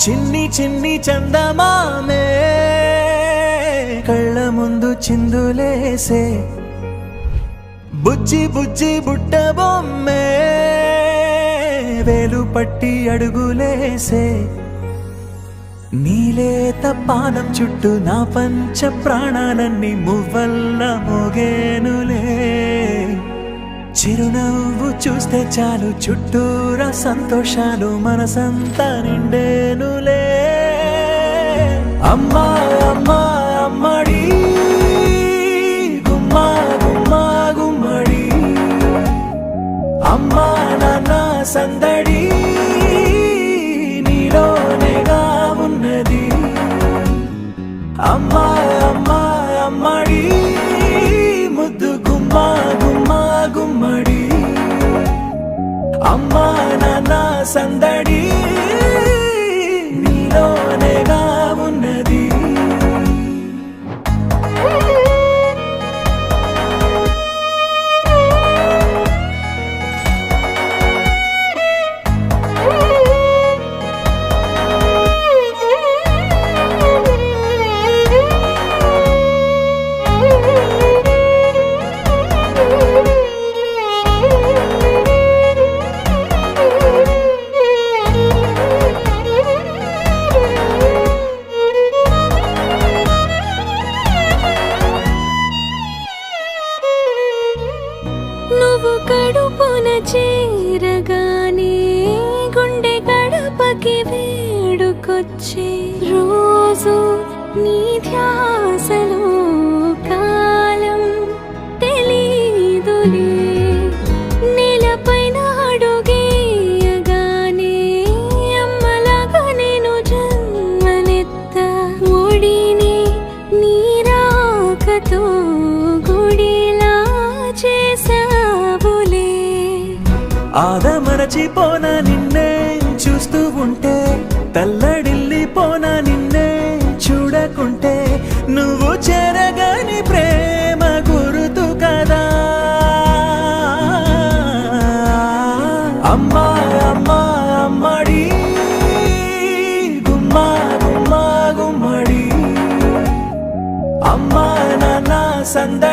చిన్ని చిన్ని చందమామే కళ్ళ ముందు చిందులేసే బుజ్జి బుజ్జి బుట్ట బొమ్మే వేలు పట్టి అడుగులేసే నీలేత పానం చుట్టూ నా పంచ ప్రాణాలన్నీ మువ్వల్ల మోగేనులే చిరునవ్వు చూస్తే చాలు చుట్టూరా సంతోషాలు మనసంతా నిండేనులే అమ్మా అమ్మా అమ్మడి గుమ్మా గుమ్మా గుమ్మడి అమ్మా నాన్న సందడి నీలోనేగా ఉన్నది అమ్మా అమ్మా అమ్మడి ముద్దు గుమ్మా గుమ్మా గుమ్మడి అమ్మా నాన్న సందడి నీలోనేగా ఉన్నది నువ్వు కడుపున చేరగానే గుండె గడపకి వేడుకొచ్చే రోజు నీ ధ్యాసలో కాలం తెలీదులే నేలపైన అడుగేయగానే అమ్మలాగా నేను జన్మనెత్త ఒడిని నీ రాకతో గుడిలా చేసావులే ఆదమరచిపోన నిన్నే చూస్తూ ఉంటే తల్లడిల్లిపోన నిన్నే చూడకుంటే నువ్వు చెరగని ప్రేమ గురుతు కదా అమ్మా అమ్మా అమ్మడి గుమ్మా గుమ్మా గుమ్మడి అమ్మా నాన్న సంద